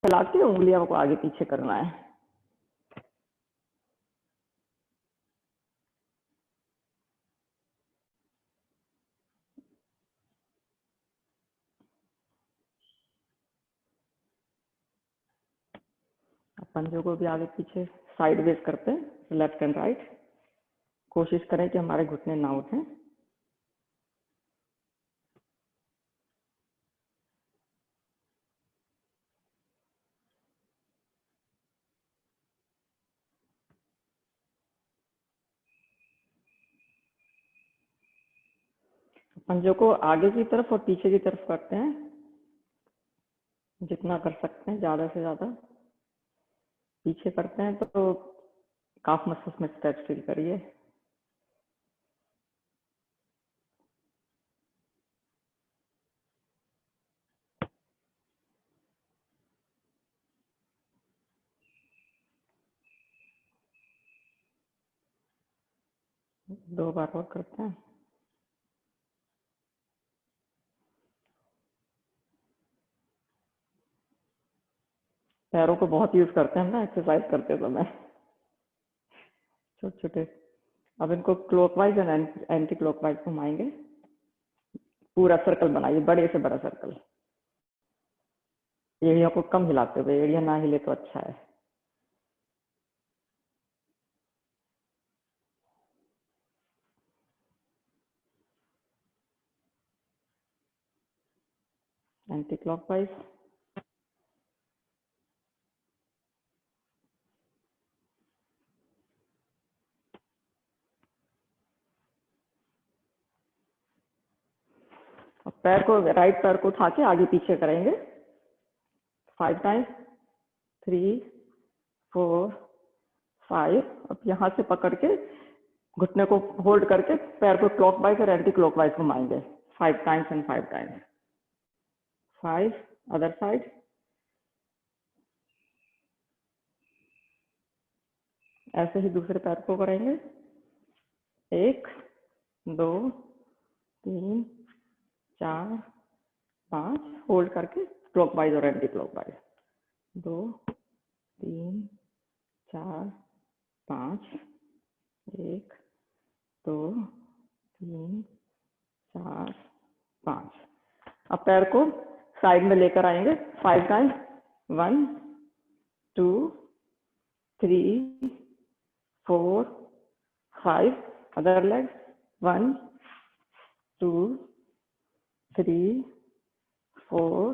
फैला के उंगलियों को आगे पीछे करना है। पंजों को भी आगे पीछे साइड वेज करते हैं, लेफ्ट एंड राइट। कोशिश करें कि हमारे घुटने ना उठें। पंजों को आगे की तरफ और पीछे की तरफ करते हैं, जितना कर सकते हैं, ज़्यादा से ज़्यादा। पीछे करते हैं तो काफ मसल्स में स्ट्रेच फील करिए। दो बार और करते हैं। पैरों को बहुत यूज करते हैं ना एक्सरसाइज करते समय, छोटे छोटे। अब इनको क्लॉकवाइज एंड एंटी क्लॉकवाइज घुमाएंगे। पूरा सर्कल बनाइए, बड़े से बड़ा सर्कल। एड़ियों को कम हिलाते हुए, एड़ियां ना हिले तो अच्छा है। Anti clockwise. और पैर को, राइट पैर को उठा के आगे पीछे करेंगे 5 टाइम्स। 3 4 5। अब यहाँ से पकड़ के घुटने को होल्ड करके पैर को क्लॉकवाइज और एंटी क्लॉकवाइज घुमाएंगे 5 times and 5 times. 5 other side. ऐसे ही दूसरे पैर को करेंगे। 1 2 3 4 5। होल्ड करके क्लॉकवाइज और एंटी क्लॉकवाइज। 2 3 4 5। 1 2 3 4 5। अब पैर को साइड में लेकर आएंगे 5 टाइम्स। 1 2 3 4 5। Other leg. 1 2 3 4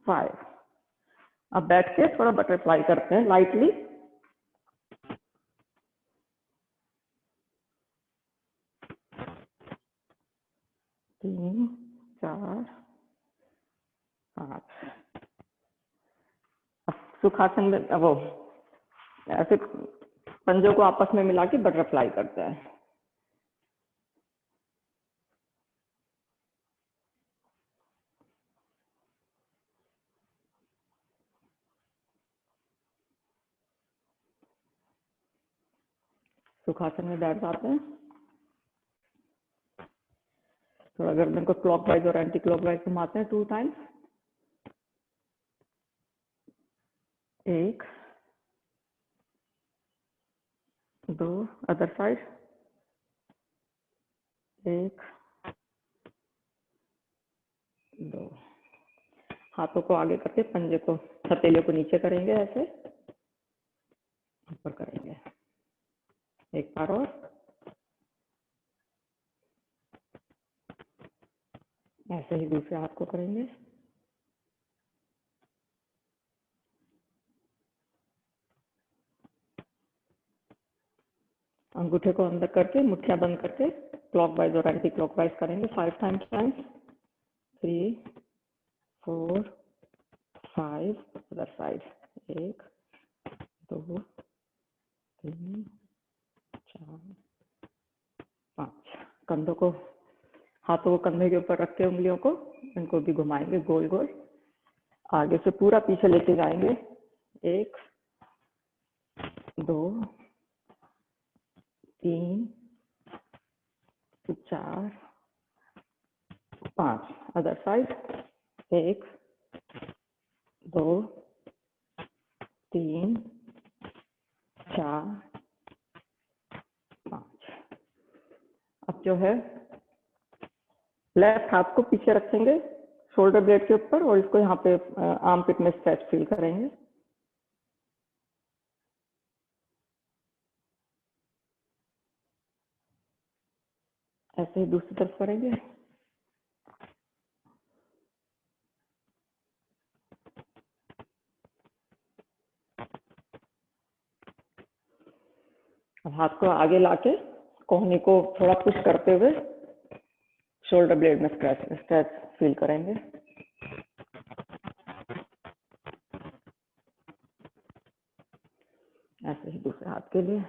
5। अब बैठ के थोड़ा बटरफ्लाई करते हैं लाइटली। तीन 4 5। सुखासन में वो ऐसे पंजों को आपस में मिला के बटरफ्लाई करते हैं। सुखासन में बैठ जाते हैं। थोड़ा गर्दन को क्लॉकवाइज और एंटी क्लॉकवाइज घुमाते हैं 2 टाइम्स। 1 2 other side. 1 2। हाथों को आगे करके पंजे को, हथेलियों को नीचे करेंगे, ऐसे ऊपर करेंगे। एक बार और। ऐसे ही दूसरे हाथ को करेंगे। अंगूठे को अंदर करके मुट्ठियां बंद करके क्लॉकवाइज और एंटी क्लॉकवाइज करेंगे 5 टाइम्स। 3 4 5 other side. 1 2 3 4 5। कंधों को, हाथों को कंधे के ऊपर रख के उंगलियों को, इनको भी घुमाएंगे गोल गोल। आगे से पूरा पीछे लेके जाएंगे। 1 2 3 4 5 अदर साइड। 1 2 3 4 5। अब जो है लेफ्ट हाथ को पीछे रखेंगे शोल्डर ब्लेड के ऊपर और इसको यहाँ पे आर्म पिट में स्ट्रेच फील करेंगे। ऐसे ही दूसरी तरफ करेंगे। अब हाथ को आगे लाके कोहनी को थोड़ा पुश करते हुए शोल्डर ब्लेड में स्ट्रेच फील करेंगे। ऐसे ही दूसरे हाथ के लिए।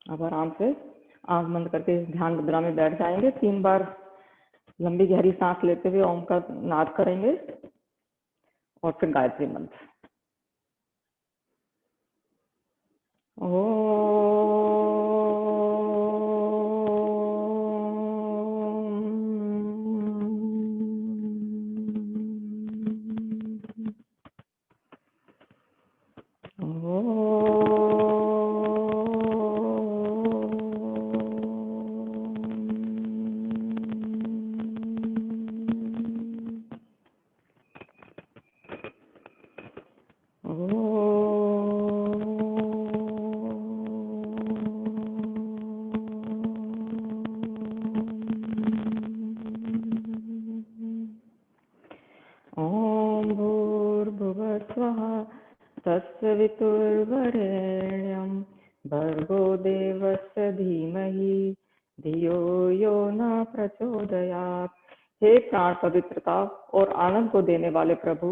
अब आराम से आंख बंद करके ध्यान मुद्रा में बैठ जाएंगे। 3 बार लंबी गहरी सांस लेते हुए ओम का नाद करेंगे और फिर गायत्री मंत्र। तत्सवितुर्वरेण्यं भर्गो देवस्य धीमहि धियो यो न प्रचोदयात्। हे प्राण पवित्रता और आनंद को देने वाले प्रभु,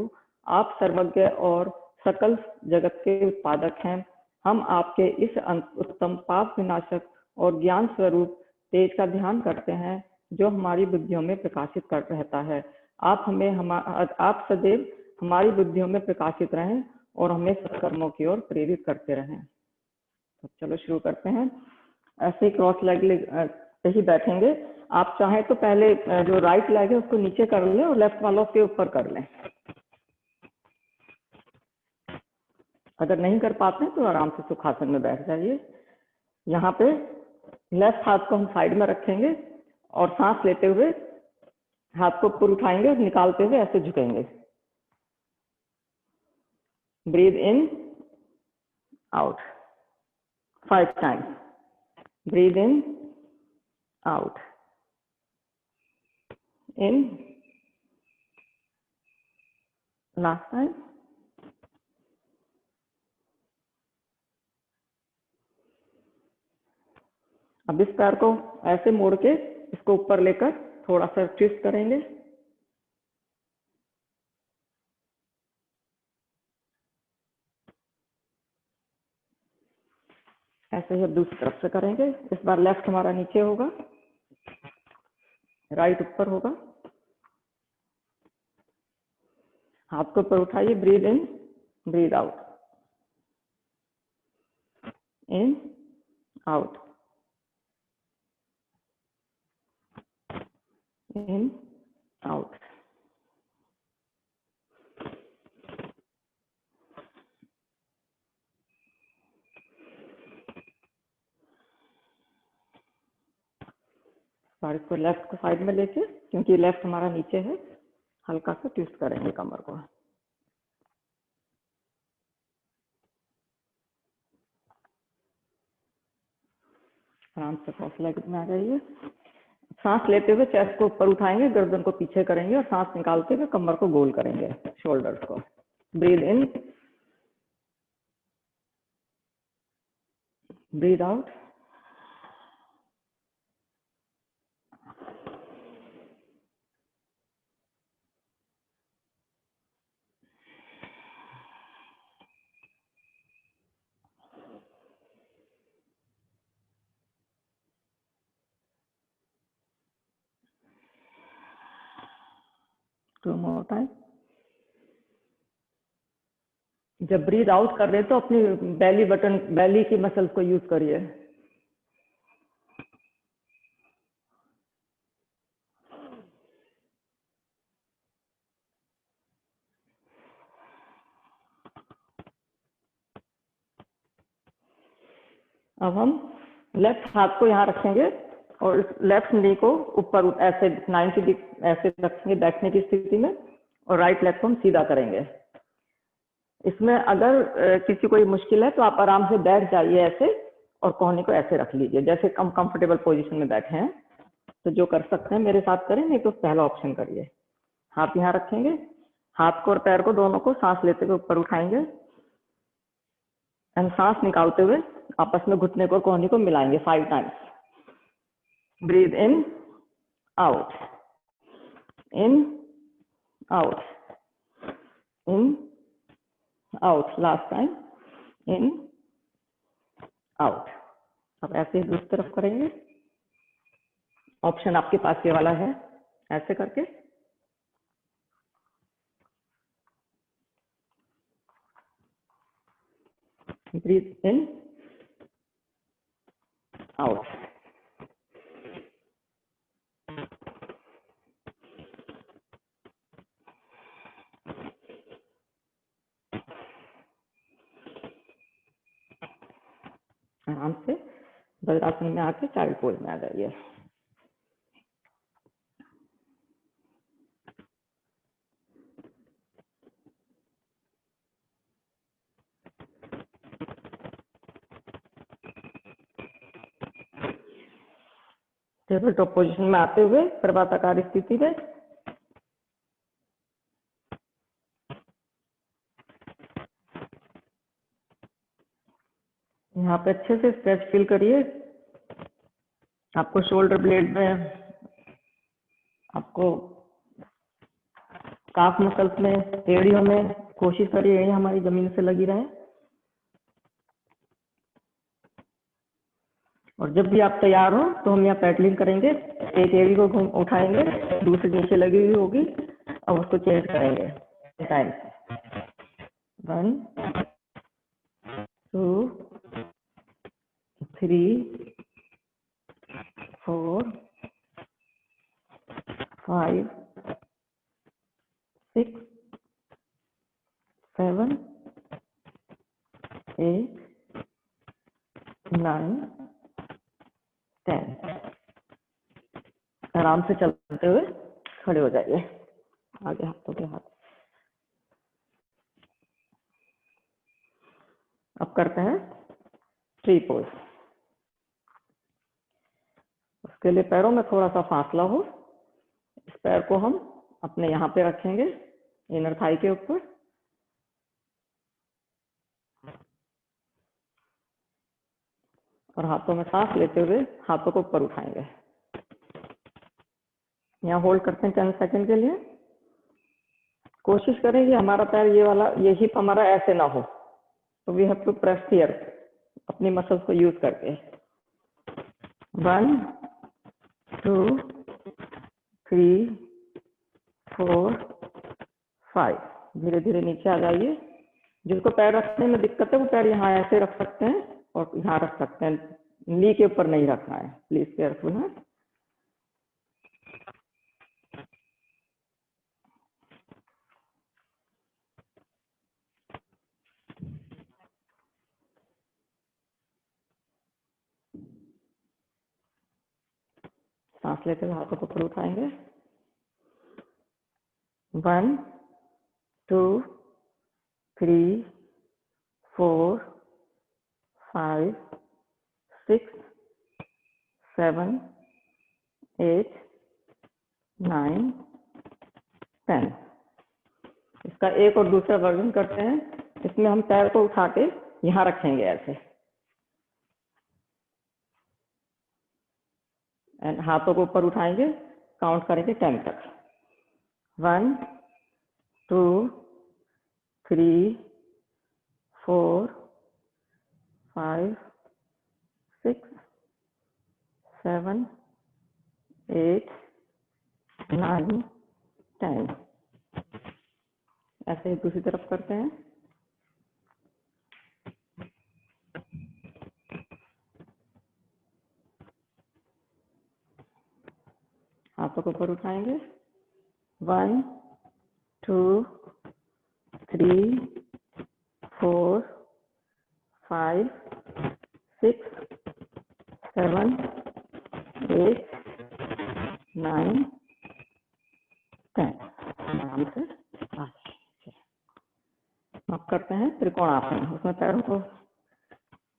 आप सर्वज्ञ और सकल जगत के उत्पादक हैं। हम आपके इस उत्तम पाप विनाशक और ज्ञान स्वरूप तेज का ध्यान करते हैं जो हमारी बुद्धियों में प्रकाशित कर रहता है। आप सदैव हमारी बुद्धियों में प्रकाशित रहें और हमें सत्कर्मों की ओर प्रेरित करते रहें। तो चलो शुरू करते हैं। ऐसे ही क्रॉस लेग पे ही बैठेंगे। आप चाहें तो पहले जो राइट लेग है उसको नीचे कर लें और लेफ्ट वाला उसके ऊपर कर लें। अगर नहीं कर पाते हैं तो आराम से सुखासन में बैठ जाइए। यहाँ पे लेफ्ट हाथ को हम साइड में रखेंगे और सांस लेते हुए हाथ को ऊपर उठाएंगे और निकालते हुए ऐसे झुकेंगे। Breathe in, out. 5 times. Breathe in, out. In. Last time. अब इस पैर को ऐसे मोड़ के इसको ऊपर लेकर थोड़ा सा ट्विस्ट करेंगे। ऐसे ही अब दूसरी तरफ से करेंगे। इस बार लेफ्ट हमारा नीचे होगा, राइट ऊपर होगा। हाथ को ऊपर उठाइए। Breathe in, breathe out. In, out. In, out. और इसको लेफ्ट को साइड में लेके, क्योंकि लेफ्ट हमारा नीचे है, हल्का सा ट्विस्ट करेंगे कमर को। आराम से क्रॉस लेग में आ जाइए। सांस लेते हुए चेस्ट को ऊपर उठाएंगे, गर्दन को पीछे करेंगे और सांस निकालते हुए कमर को गोल करेंगे, शोल्डर्स को। Breathe in, breathe out. Two more time. जब ब्रीद आउट कर रहे हैं तो अपनी बैली की मसल्स को यूज करिए। अब हम लेफ्ट हाथ को यहाँ रखेंगे और लेफ्ट नी को ऊपर ऐसे 90 ऐसे रखेंगे बैठने की स्थिति में, और राइट लेग को हम सीधा करेंगे। इसमें अगर किसी को मुश्किल है तो आप आराम से बैठ जाइए ऐसे, और कोहनी को ऐसे रख लीजिए जैसे कम कंफर्टेबल पोजीशन में बैठे हैं। तो जो कर सकते हैं मेरे साथ करें, नहीं तो पहला ऑप्शन करिए। हाथ यहाँ रखेंगे, हाथ को और पैर को दोनों को सांस लेते हुए ऊपर उठाएंगे, एंड सांस निकालते हुए आपस में घुटने को और कोहनी को मिलाएंगे 5 टाइम्स। ब्रीथ इन, आउट, इन, आउट, इन, आउट, लास्ट टाइम, इन, आउट। अब ऐसे ही दूसरी तरफ करेंगे। ऑप्शन आपके पास ये वाला है, ऐसे करके ब्रीथ इन, आउट। आराम से वज्रासन में आके चाइल्ड पोज में आ जाइए। टेबल टॉप पोजीशन में आते हुए प्रभाताकार स्थिति में यहाँ पे अच्छे से स्ट्रेच फील करिए। आपको शोल्डर ब्लेड में, आपको काफ मसल्स में, एड़ियों में, कोशिश करिए यही हमारी जमीन से लगी रहे। और जब भी आप तैयार हो तो हम यहाँ पैडलिंग करेंगे। एक एड़ी को घूम उठाएंगे, दूसरी नीचे लगी हुई होगी, और उसको चेंज करेंगे टाइम से। 1 2 3 4 5 6 7 8 9 10। आराम से चलते हुए खड़े हो जाइए, आगे हाथों के हाथ। अब करते हैं ट्री पोज। उसके लिए पैरों में थोड़ा सा फासला हो। इस पैर को हम अपने यहाँ पे रखेंगे, इनर थाई के ऊपर, और हाथों में सांस लेते हुए हाथों को ऊपर उठाएंगे। यहाँ होल्ड करते हैं 10 सेकंड के लिए। कोशिश करें कि हमारा पैर ये वाला, ये हिप हमारा ऐसे ना हो, तो we have to press here अपनी मसल्स को यूज करके। 1 2 3 4 5। धीरे धीरे नीचे आ जाइए। जिसको पैर रखने में दिक्कत है वो पैर यहाँ ऐसे रख सकते हैं और यहाँ रख सकते हैं, नी के ऊपर नहीं रखना है, प्लीज केयरफुल है। सांस लेते हुए हाथों को ऊपर उठाएंगे। 1 2 3 4 5 6 7 8 9 10। इसका एक और दूसरा वर्जन करते हैं। इसमें हम पैर को उठा के यहाँ रखेंगे ऐसे, एंड हाथों को ऊपर उठाएंगे, काउंट करेंगे 10 तक। 1 2 3 4 5 6 7 8 9 10। ऐसे ही दूसरी तरफ करते हैं। हाथों को ऊपर उठाएंगे। 1 2 3 4 5 6 7 8 9 10। आराम से अब करते हैं त्रिकोणासन। उसमें पैरों को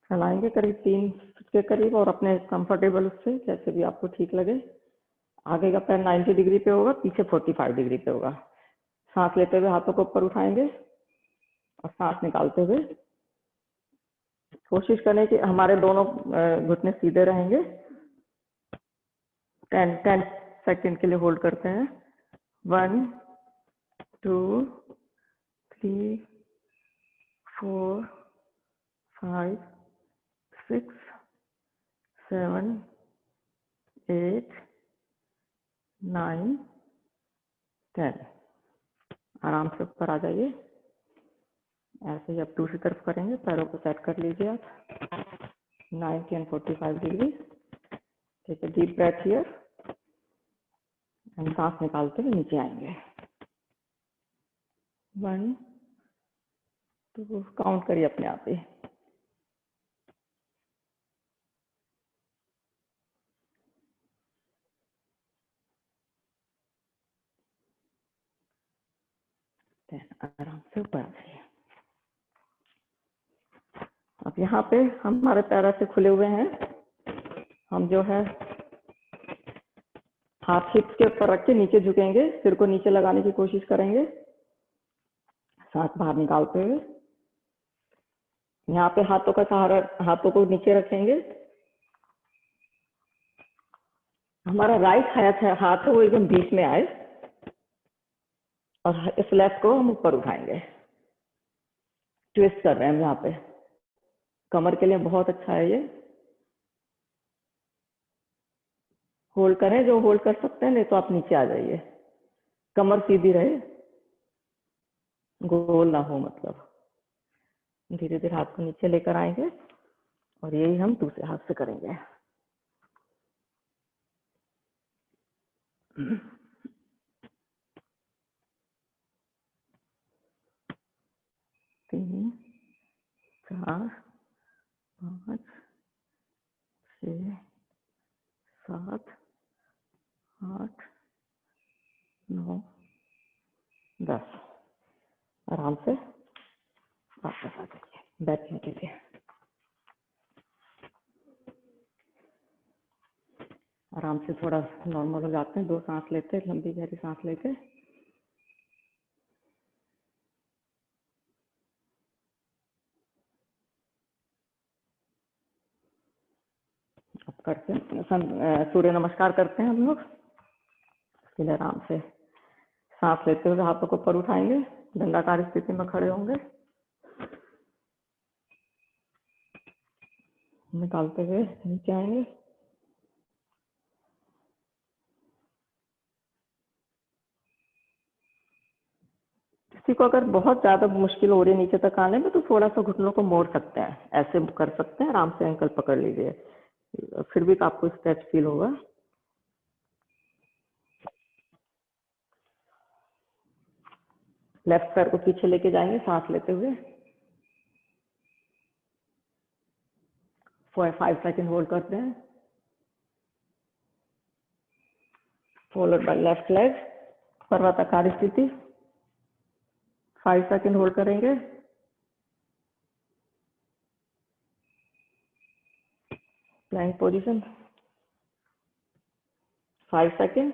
फैलाएंगे करीब 3 फीट के करीब और अपने कंफर्टेबल उससे जैसे भी आपको ठीक लगे। आगे का पैर 90 डिग्री पे होगा, पीछे 45 डिग्री पे होगा। सांस लेते हुए हाथों को ऊपर उठाएंगे और सांस निकालते हुए कोशिश करें कि हमारे दोनों घुटने सीधे रहेंगे। 10 सेकंड के लिए होल्ड करते हैं। 1 2 3 4 5 6 7 8 9 10। आराम से ऊपर आ जाइए। ऐसे ही अब दूसरी तरफ करेंगे। पैरों को सेट कर लीजिए आप 90 and 45 डिग्री। ठीक है, डीप ब्रेथ हियर। हम सांस निकालते हुए नीचे आएंगे। 1 2 काउंट करिए अपने आप ही। आराम से ऊपर आ जाइए। अब यहाँ पे हमारे पैर ऐसे खुले हुए हैं। हम जो है हाथ हिप्स के ऊपर रख के नीचे झुकेंगे, सिर को नीचे लगाने की कोशिश करेंगे, सांस बाहर निकालते हुए। यहाँ पे हाथों का सहारा, हाथों को नीचे रखेंगे। हमारा राइट हाथ है वो एकदम बीच में आए और इस लेफ्ट को हम ऊपर उठाएंगे। ट्विस्ट कर रहे हैं हम यहाँ पे। कमर के लिए बहुत अच्छा है ये। होल्ड करें जो होल्ड कर सकते हैं, नहीं तो आप नीचे आ जाइए। कमर सीधी रहे, गोल ना हो मतलब। धीरे धीरे हाथ को नीचे लेकर आएंगे और यही हम दूसरे हाथ से करेंगे। तीन 4 5 6 7 8 9 10। आराम से वापस आ जाइए बैठने के लिए। आराम से थोड़ा नॉर्मल हो जाते हैं। 2 सांस लेते हैं, लंबी गहरी सांस लेके। अब करते हैं सूर्य नमस्कार करते हैं हम लोग। इसके लिए आराम से सांस लेते हुए हाथों को ऊपर उठाएंगे, दंडाकार स्थिति में खड़े होंगे। निकालते हुए नीचे आएंगे। किसी को अगर बहुत ज्यादा मुश्किल हो रही है नीचे तक आने में, तो थोड़ा सा घुटनों को मोड़ सकते हैं, ऐसे कर सकते हैं। आराम से एंकल पकड़ लीजिए, फिर भी आपको स्ट्रेच फील होगा। लेफ्ट पैर को पीछे लेके जाएंगे सांस लेते हुए। 5 सेकंड होल्ड करते हैं। फॉलोड बाय लेफ्ट लेग, पर्वताकार स्थिति। 5 सेकंड होल्ड करेंगे। Plank position 5 second.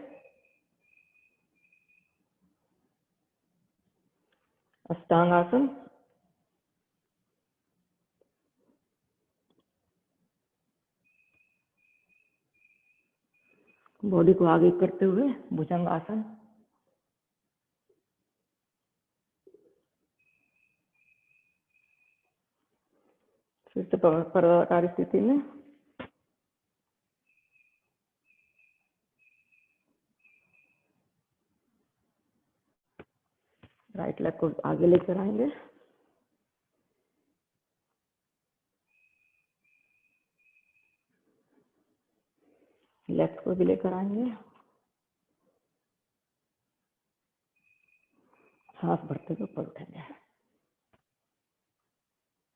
अष्टांग आसन। बॉडी को आगे करते हुए भुजंग आसन। फिर से पर्वताकार स्थिति में। राइट लेग को आगे लेकर आएंगे। लेफ्ट को भी लेकर आएंगे। सांस भरते हुए ऊपर उठेंगे।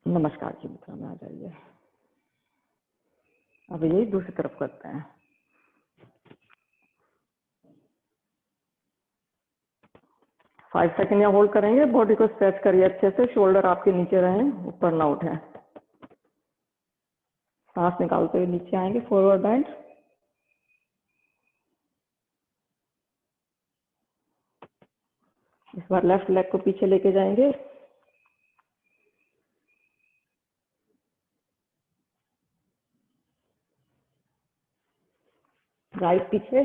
नमस्कार की मुद्रा में आ जाइए। अब यही दूसरी तरफ करते हैं। फाइव सेकेंड यहाँ होल्ड करेंगे, बॉडी को स्ट्रेच करिए अच्छे से, शोल्डर आपके नीचे रहें, ऊपर ना उठे। सांस निकालते हुए नीचे आएंगे, फॉरवर्ड बेंड। इस बार लेफ्ट लेग को पीछे लेके जाएंगे, राइट पीछे,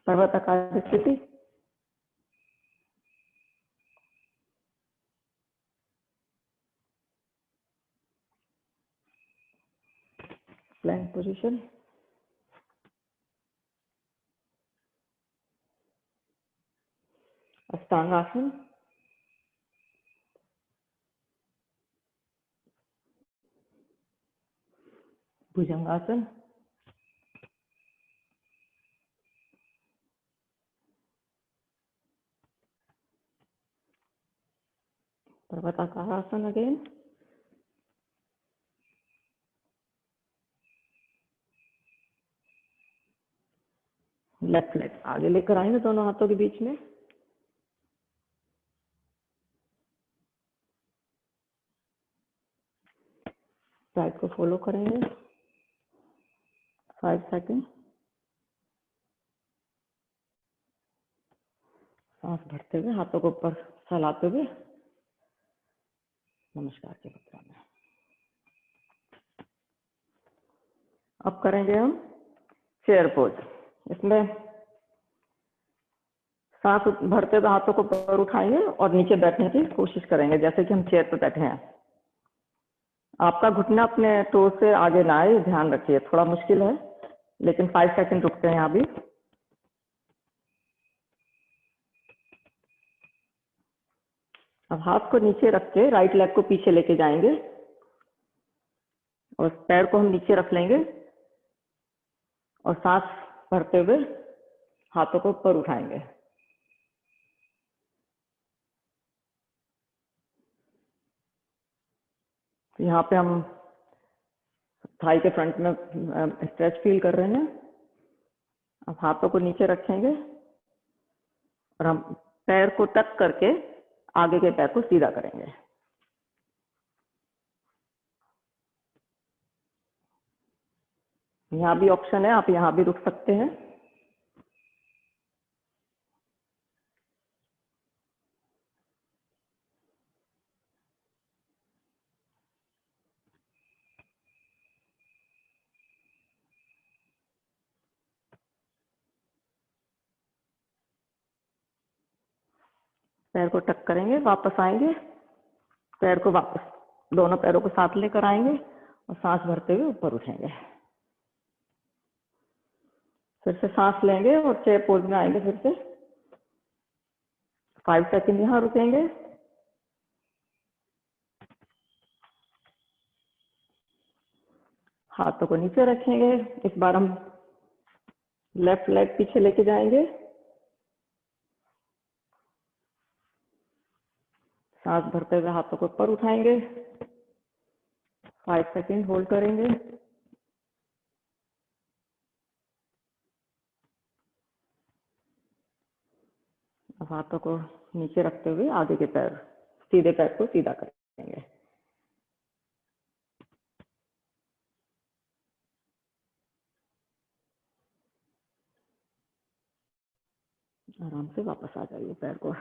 पर्वताकार स्थिति। Plank position. अष्टांगासन। भुजंगासन। पर्वताकार आसन अगेन। लेफ्ट लेग आगे लेकर आएंगे दोनों हाथों के बीच में। राइट को फॉलो करेंगे, 5 सेकेंड। सांस भरते हुए हाथों को ऊपर फैलाते हुए नमस्कार की मुद्रा में। अब करेंगे हम चेयर पोज। इसमें सांस भरते हुए हाथों को ऊपर उठाएंगे और नीचे बैठने की कोशिश करेंगे, जैसे कि हम चेयर पर बैठे हैं। आपका घुटना अपने टो से आगे ना आए, ध्यान रखिए। थोड़ा मुश्किल है, लेकिन 5 सेकेंड रुकते हैं यहाँ भी। अब हाथ को नीचे रख के राइट लेग को पीछे लेके जाएंगे और पैर को हम नीचे रख लेंगे और सांस भरते हुए हाथों को ऊपर उठाएंगे। यहाँ पे हम थाई के फ्रंट में स्ट्रेच फील कर रहे हैं। अब हाथों को नीचे रखेंगे और हम पैर को टक करके आगे के पैर को सीधा करेंगे। यहाँ भी ऑप्शन है, आप यहाँ भी रुक सकते हैं। पैर को टक करेंगे, वापस आएंगे, पैर को वापस दोनों पैरों को साथ लेकर आएंगे और सांस भरते हुए ऊपर उठेंगे। फिर से सांस लेंगे और चेयर पोज में आएंगे। फिर से 5 सेकेंड यहाँ रुकेंगे। हाथों को नीचे रखेंगे। इस बार हम लेफ्ट लेग पीछे लेके जाएंगे, सांस भरते हुए हाथों को ऊपर उठाएंगे, 5 सेकेंड होल्ड करेंगे। अब हाथों को नीचे रखते हुए आगे के पैर, सीधे पैर को सीधा करेंगे। आराम से वापस आ जाइए पैर को।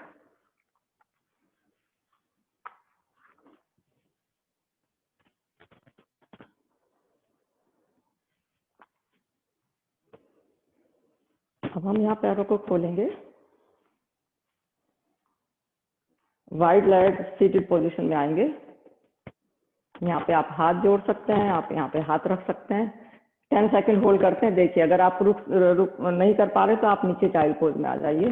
अब हम यहाँ पैरों को खोलेंगे, वाइड लेग सीटेड पोजीशन में आएंगे। यहाँ पे आप हाथ जोड़ सकते हैं, आप यहाँ पे हाथ रख सकते हैं। 10 सेकेंड होल्ड करते हैं। देखिए, अगर आप रुक नहीं कर पा रहे तो आप नीचे चाइल्ड पोज में आ जाइए।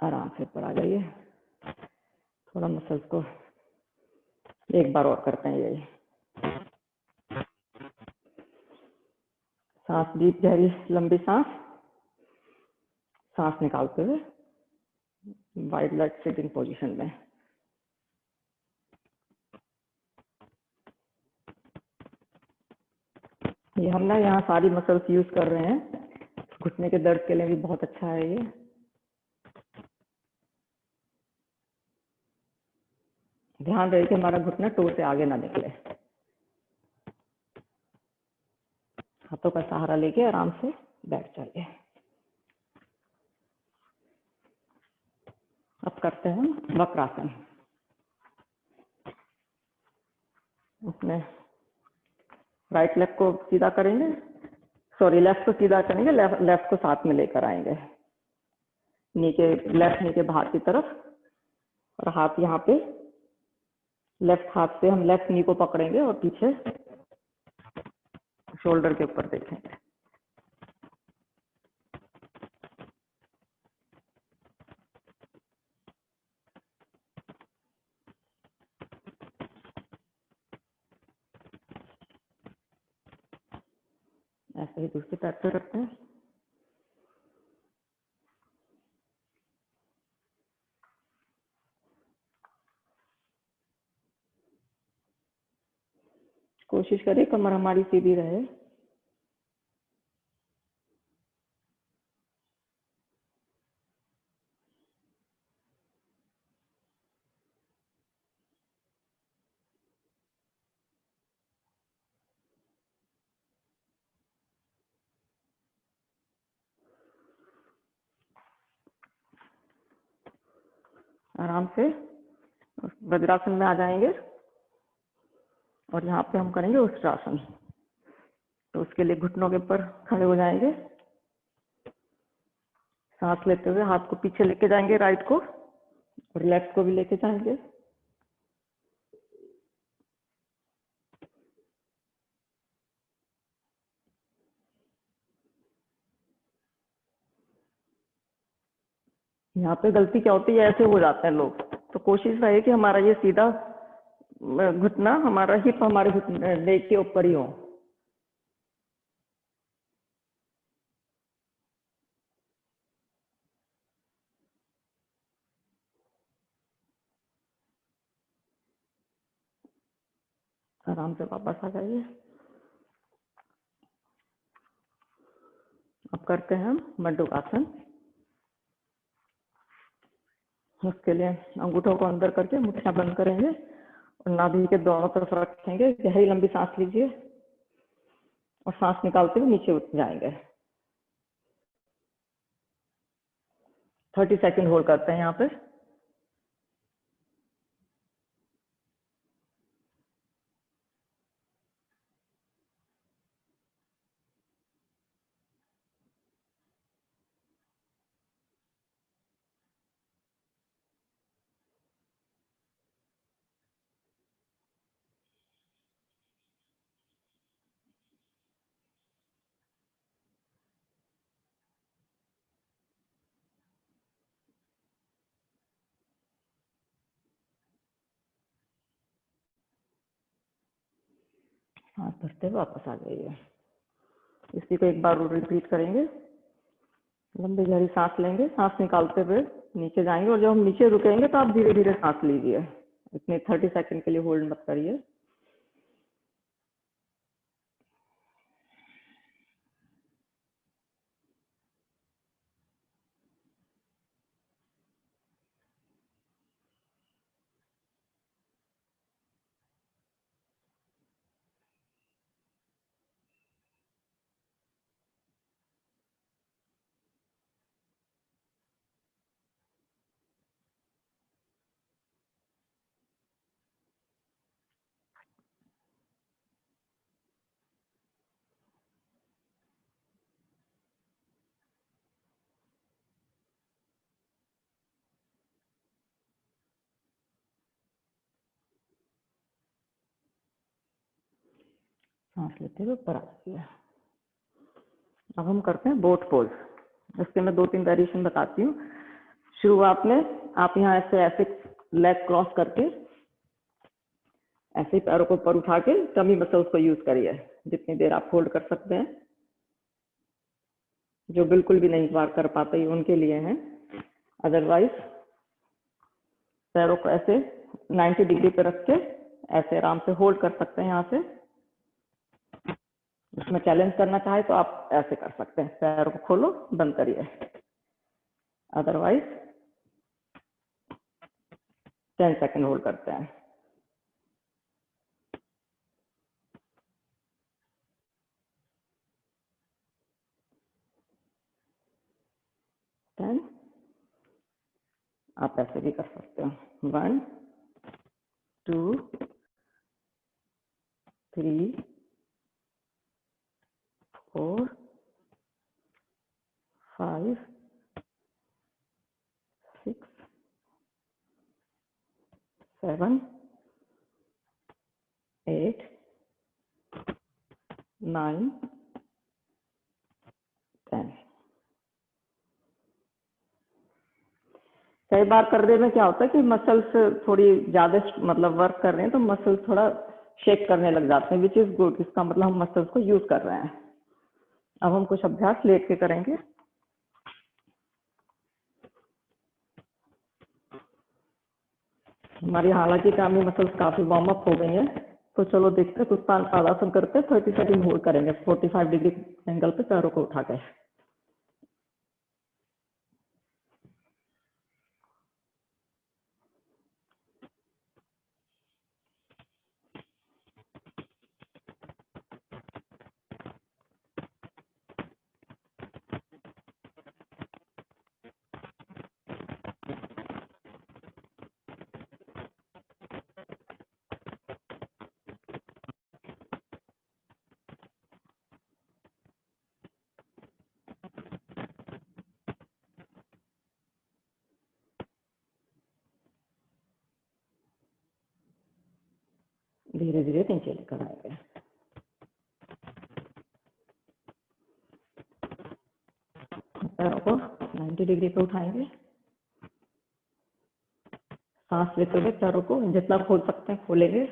आराम से ऊपर आ जाइए। थोड़ा मसल्स को एक बार और करते हैं। यही सांस, डीप गहरी लंबी सांस, सांस निकालते हुए वाइड लेग सिटिंग पोजीशन में। ये हम ना यहाँ सारी मसल्स यूज कर रहे हैं, घुटने के दर्द के लिए भी बहुत अच्छा है ये। ध्यान रहे कि हमारा घुटना टो से आगे ना निकले। हाथों का सहारा लेके आराम से बैठ जाइए। अब करते हैं वक्रासन। उसमें राइट लेग को सीधा करेंगे, सॉरी लेफ्ट को सीधा करेंगे, लेफ्ट को साथ में लेकर आएंगे नीचे, लेफ्ट नी के बाहर की तरफ, और हाथ यहाँ पे लेफ्ट हाथ से हम लेफ्ट नी को पकड़ेंगे और पीछे शोल्डर के ऊपर देखेंगे। ऐसे ही दूसरे पैर पे रखते हैं। कोशिश करें कमर हमारी सीधी रहे। आराम से वज्रासन में आ जाएंगे और यहाँ पे हम करेंगे उष्ट्रासन। तो उसके लिए घुटनों के ऊपर खड़े हो जाएंगे, सांस लेते हुए हाथ को पीछे लेके जाएंगे, राइट को, और लेफ्ट को भी लेके जाएंगे। यहाँ पे गलती क्या होती है, ऐसे हो जाते हैं लोग, तो कोशिश रहे कि हमारा ये सीधा घुटना, हमारा हिप हमारे घुटने लेग के ऊपर ही हो। आराम से वापस आ जाइए। अब करते हैं हम मंडूकासन। उसके लिए अंगूठों को अंदर करके मुट्ठियां बंद करेंगे और नाभि के दोनों तरफ रखेंगे। गहरी लंबी सांस लीजिए और सांस निकालते हुए नीचे उठ जाएंगे। 30 सेकंड होल्ड करते हैं यहाँ पे। सांस भरते हुए वापस आ जाइए। इसी को एक बार और रिपीट करेंगे। लंबी गहरी सांस लेंगे, सांस निकालते हुए नीचे जाएंगे, और जब हम नीचे रुकेंगे तो आप धीरे धीरे सांस लीजिए। इतने 30 सेकंड के लिए होल्ड मत करिए। सांस लेते हुए ऊपर आ जाइए। अब हम करते हैं बोट पोज। इसके मैं 2-3 वेरिएशन बताती हूँ। शुरुआत में आप यहाँ ऐसे लेग क्रॉस करके ऐसे पैरों को ऊपर उठा के टमी मसल्स को यूज करिए जितनी देर आप होल्ड कर सकते हैं। जो बिल्कुल भी नहीं बार कर पाते उनके लिए हैं। अदरवाइज पैरों को ऐसे 90 डिग्री पे रख के ऐसे आराम से होल्ड कर सकते हैं यहाँ से। इसमें चैलेंज करना चाहे तो आप ऐसे कर सकते हैं, पैरों को खोलो, बंद करिए। अदरवाइज 10 सेकेंड होल्ड करते हैं। 10। आप ऐसे भी कर सकते हो। 1 2 3 4 5 6 7 8 9 10। कई बार करने में क्या होता है कि मसल्स थोड़ी ज्यादा मतलब वर्क कर रहे हैं तो मसल्स थोड़ा शेक करने लग जाते हैं, विच इज गुड। इसका मतलब हम मसल्स को यूज कर रहे हैं। अब हम कुछ अभ्यास लेट के करेंगे। हमारी हालांकि कामी मसल्स काफी वार्म अप हो गई हैं, तो चलो देखते हैं। कुछ ताड़ासन करते हैं, 30 सेकंड होल्ड करेंगे 45 डिग्री एंगल पे पैरों को उठा के। धीरे धीरे नीचे लेकर आएंगे। पैरों को 90 डिग्री पे उठाएंगे। सांस लेते हुए पैरों को जितना खोल सकते हैं खोलेंगे,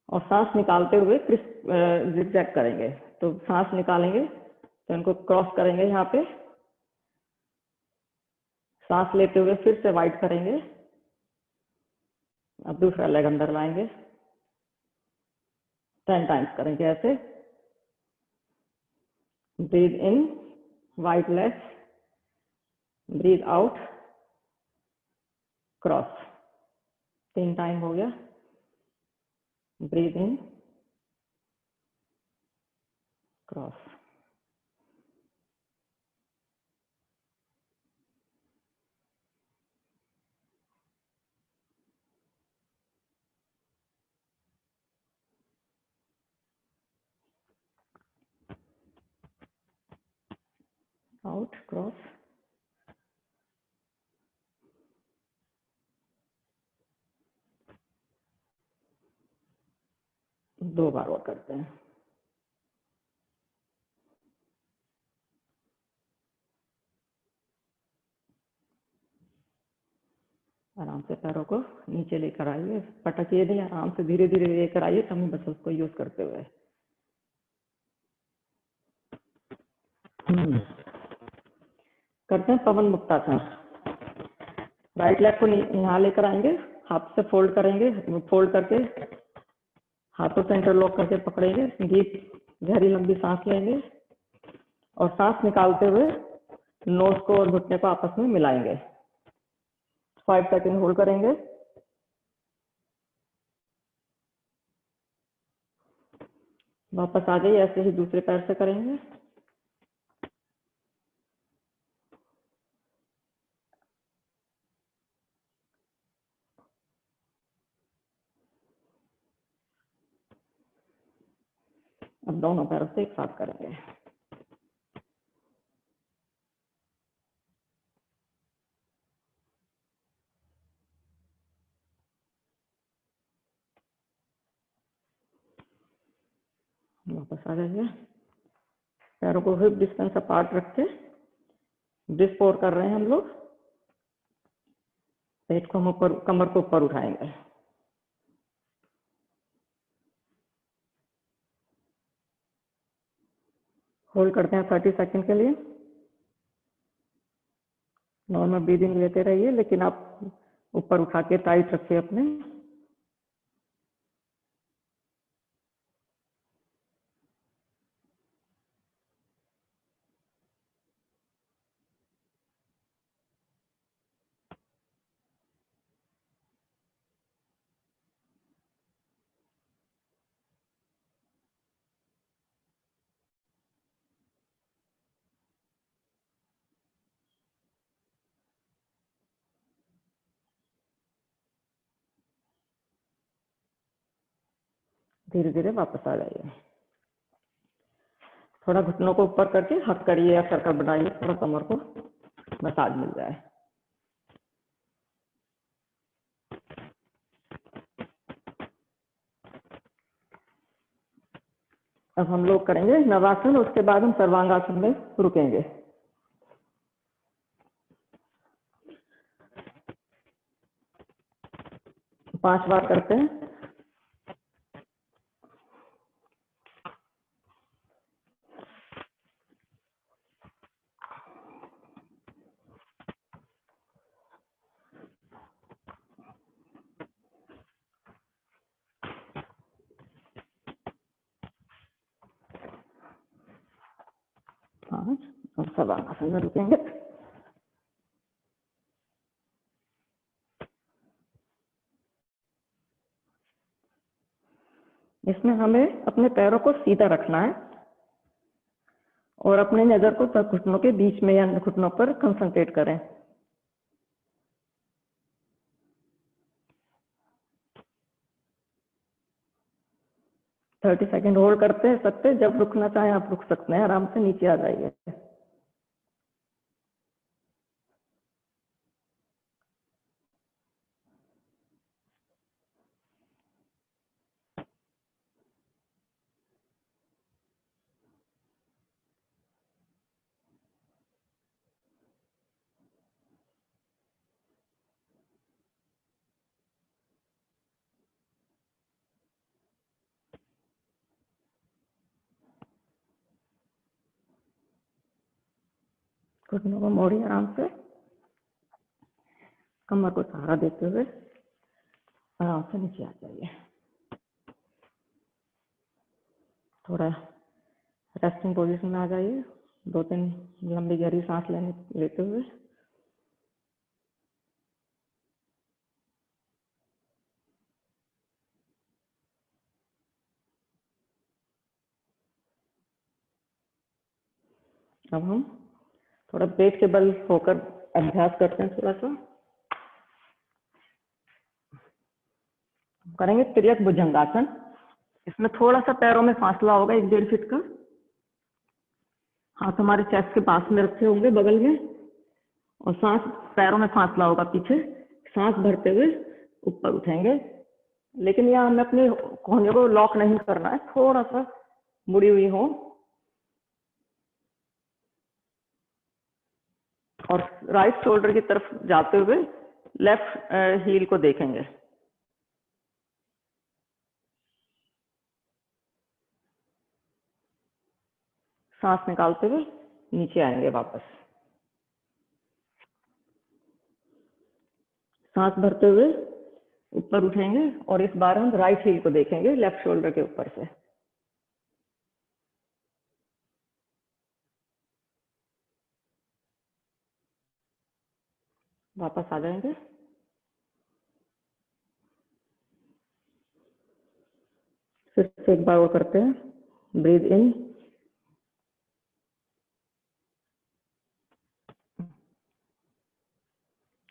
और सांस निकालते हुए जिगजैग करेंगे। तो सांस निकालेंगे तो इनको क्रॉस करेंगे यहाँ पे। सांस लेते हुए फिर से वाइड करेंगे। अब दूसरा लेग अंदर लाएंगे, 10 टाइम्स करेंगे ऐसे। Breathe in, wide legs, breathe out, cross. 3 time हो गया। Breathe in, cross. Out, cross. दो बार और करते हैं। आराम से पैरों को नीचे लेकर आइए, पटकिए नहीं, आराम से धीरे धीरे लेकर आइए कमी मसल्स को यूज करते हुए। करते हैं पवन मुक्तासन। राइट लेग को यहाँ लेकर आएंगे, हाथ से फोल्ड करेंगे, फोल्ड करके हाथों से इंटरलॉक करके पकड़ेंगे। डीप गहरी लंबी सांस लेंगे और सांस निकालते हुए नोज को और घुटने को आपस में मिलाएंगे। 5 सेकंड होल्ड करेंगे। वापस आ जाइए, ऐसे ही दूसरे पैर से करेंगे। अब दोनों पैरों से एक साथ करेंगे। वापस आ जाइए। पैरों को हिप डिस्टेंस अपार्ट रख के ब्रिस्ट पोर कर रहे हैं हम लोग। पेट को हम ऊपर, कमर को ऊपर उठाएंगे। होल्ड करते हैं 30 सेकंड के लिए। नॉर्मल ब्रीदिंग लेते रहिए, लेकिन आप ऊपर उठा के टाइट रखिए अपने। धीरे धीरे वापस आ जाइए। थोड़ा घुटनों को ऊपर करके हक करिए या सर्कल बनाइए, थोड़ा कमर को मसाज मिल जाए। अब हम लोग करेंगे नवासन, उसके बाद हम सर्वांगासन में रुकेंगे। 5 बार करते हैं। और सर्वांगासन में रुकेंगे। इसमें हमें अपने पैरों को सीधा रखना है और अपने नजर को घुटनों के बीच में या घुटनों पर कंसंट्रेट करें। थर्टी सेकेंड होल्ड करते सकते, जब रुकना चाहे आप रुक सकते हैं, आराम से नीचे आ जाइए। घुटनों को मोड़िए आराम से, कमर को सहारा देते हुए आराम से नीचे आ जाइए। थोड़ा रेस्टिंग पोजीशन में आ जाइए, 2-3 लंबी गहरी सांस लेते हुए। अब हम थोड़ा पेट के बल होकर अभ्यास करते हैं। थोड़ा सा करेंगे तिर्यक भुजंगासन। इसमें थोड़ा सा पैरों में फासला होगा, 1-1.5 फीट का। हाथ हमारे चेस्ट के पास में रखे होंगे बगल में, और सांस पैरों में फासला होगा पीछे। सांस भरते हुए ऊपर उठेंगे, लेकिन यहाँ हमें अपने कोहनी को लॉक नहीं करना है, थोड़ा सा मुड़ी हुई हो। और राइट शोल्डर की तरफ जाते हुए लेफ्ट हील को देखेंगे। सांस निकालते हुए नीचे आएंगे वापस। सांस भरते हुए ऊपर उठेंगे और इस बार हम राइट हील को देखेंगे लेफ्ट शोल्डर के ऊपर से। वापस आ जाएंगे। फिर से एक बार और करते हैं। ब्रीथ इन,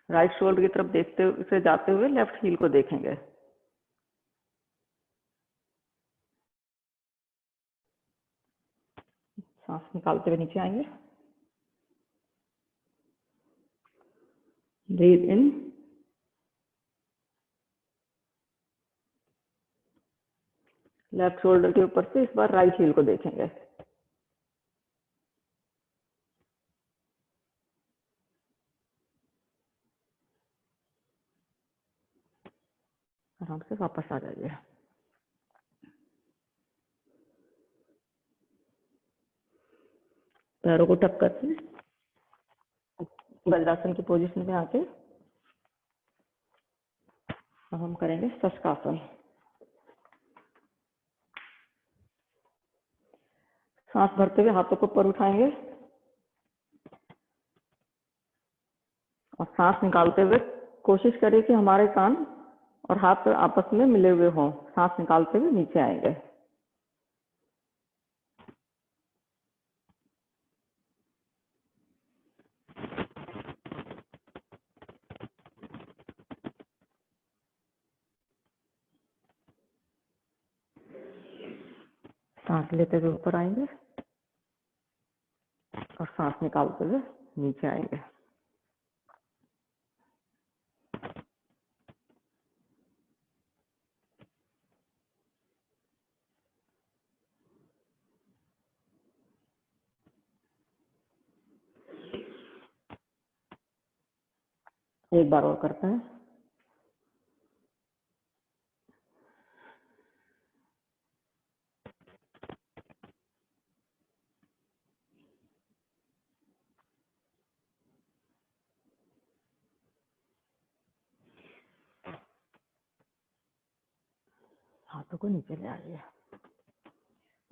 राइट शोल्डर की तरफ देखते हुए जाते हुए लेफ्ट हील को देखेंगे। सांस निकालते हुए नीचे आएंगे। ब्रीथ इन, लेफ्ट शोल्डर के ऊपर से इस बार राइट हील को देखेंगे। आराम से वापस आ जाइए। पैरों को टक्कर से वज्रासन की पोजीशन में आके अब हम करेंगे शशकासन। सांस भरते हुए हाथों को ऊपर उठाएंगे और सांस निकालते हुए कोशिश करें कि हमारे कान और हाथ आपस में मिले हुए हों। सांस निकालते हुए नीचे आएंगे। सांस लेते हुए ऊपर आएंगे और सांस निकालते हुए नीचे आएंगे। एक बार और करते हैं। हाथों को नीचे ले आइए।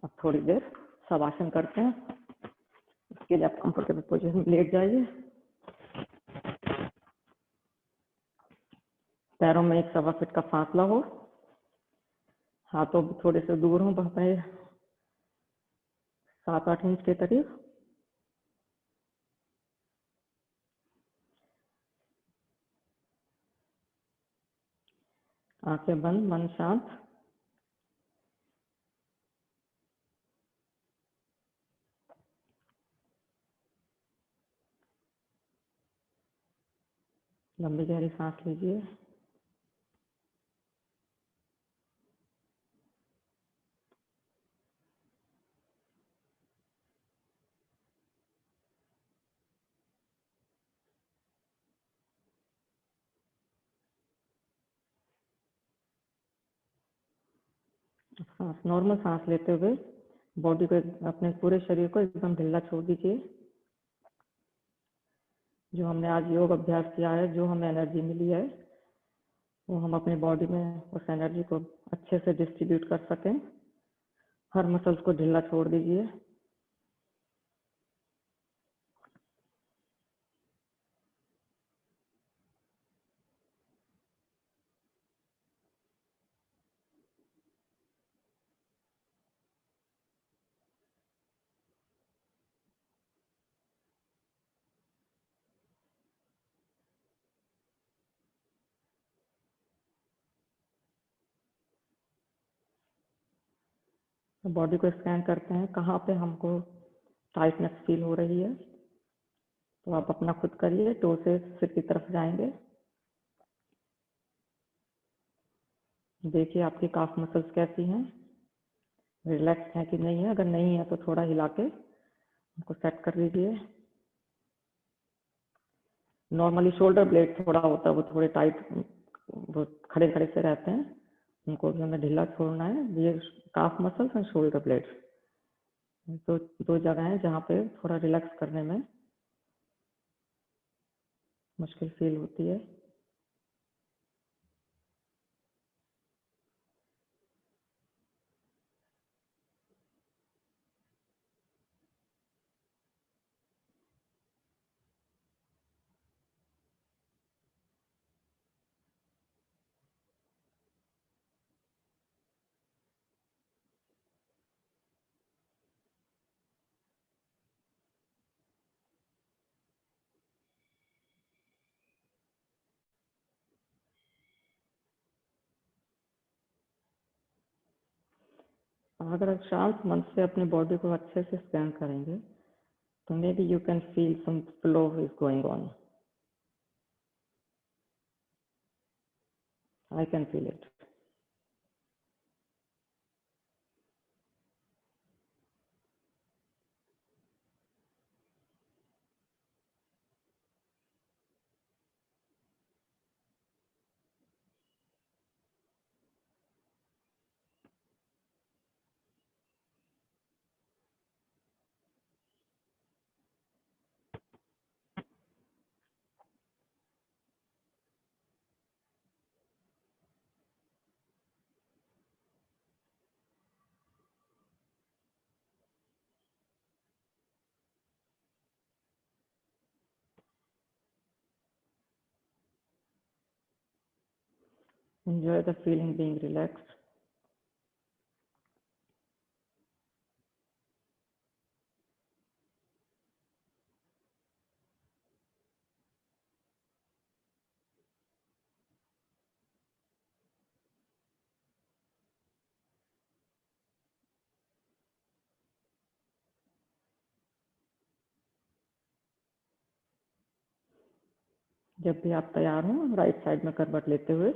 अब थोड़ी देर शवासन करते हैं। उसके लिए आप कंफर्टेबल पोजीशन में लेट जाइए। पैरों में 1.25 फीट का फासला हो। हाथों थोड़े से दूर हो, 7-8 इंच के करीब। आंखें बंद, मन शांत। लंबी गहरी सांस लीजिए। सांस नॉर्मल सांस लेते हुए बॉडी को, अपने पूरे शरीर को एकदम ढीला छोड़ दीजिए। जो हमने आज योग अभ्यास किया है, जो हमें एनर्जी मिली है, वो हम अपनी बॉडी में उस एनर्जी को अच्छे से डिस्ट्रीब्यूट कर सकें। हर मसल्स को ढीला छोड़ दीजिए। बॉडी को स्कैन करते हैं, कहाँ पे हमको टाइटनेस फील हो रही है। तो आप अपना खुद करिए। टो से सिर की तरफ जाएंगे। देखिए आपकी काफ मसल्स कैसी हैं, रिलैक्स है कि नहीं है। अगर नहीं है तो थोड़ा हिला के उनको सेट कर लीजिए। नॉर्मली शोल्डर ब्लेड थोड़ा होता है, वो थोड़े टाइट, वो खड़े खड़े से रहते हैं, उनको भी हमें ढीला छोड़ना है। ये काफ मसल्स एंड शोल्डर ब्लेड्स तो दो जगह हैं जहाँ पे थोड़ा रिलैक्स करने में मुश्किल फील होती है। अगर आप शांत मन से अपने बॉडी को अच्छे से स्कैन करेंगे तो maybe you can feel some flow is going on. I can feel it. enjoy the feeling being relaxed. जब भी आप तैयार हो राइट साइड में करवट लेते हुए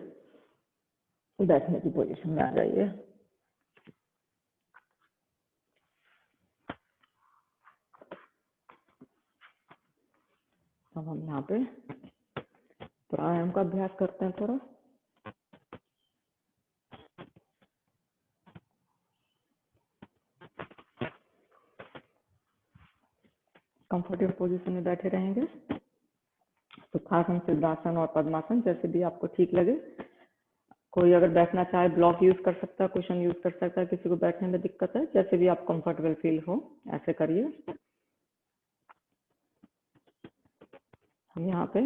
बैठने की पोजीशन में आ जाइए। अब हम यहाँ पे प्राणायाम का अभ्यास करते हैं थोड़ा। कंफर्टेबल पोजीशन में बैठे रहेंगे। सुखासन, सिद्धासन और पद्मासन जैसे भी आपको ठीक लगे। कोई अगर बैठना चाहे ब्लॉक यूज कर सकता है, कुशन यूज कर सकता है। किसी को बैठने में दिक्कत है, जैसे भी आप कंफर्टेबल फील हो ऐसे करिए। हम यहाँ पे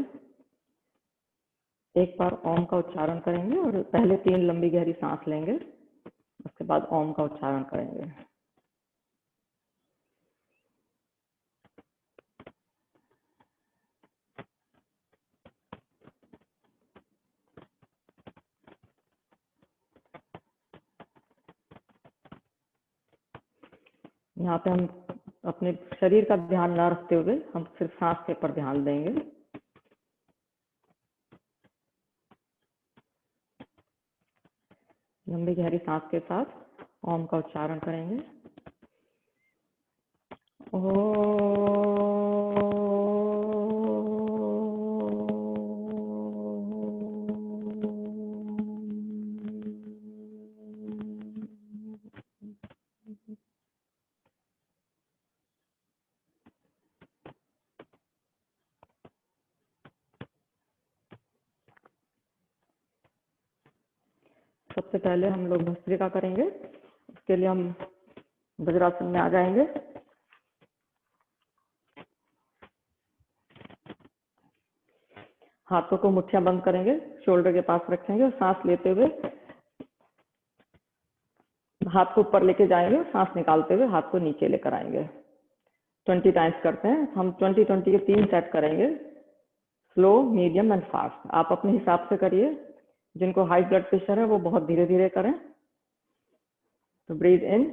एक बार ओम का उच्चारण करेंगे और पहले 3 लंबी गहरी सांस लेंगे, उसके बाद ओम का उच्चारण करेंगे। यहाँ पे हम अपने शरीर का ध्यान न रखते हुए हम सिर्फ सांस के पर ध्यान देंगे। लंबी गहरी सांस के साथ ओम का उच्चारण करेंगे। सबसे पहले हम लोग भस्त्रिका करेंगे। उसके लिए हम वज्रासन में आ जाएंगे। हाथों को मुट्ठियां बंद करेंगे, शोल्डर के पास रखेंगे और सांस लेते हुए हाथ को ऊपर लेके जाएंगे और सांस निकालते हुए हाथ को नीचे लेकर आएंगे। 20 टाइम्स करते हैं हम। 20-20 के 3 सेट करेंगे, स्लो, मीडियम एंड फास्ट। आप अपने हिसाब से करिए। जिनको हाई ब्लड प्रेशर है वो बहुत धीरे धीरे करें। तो ब्रीथ इन,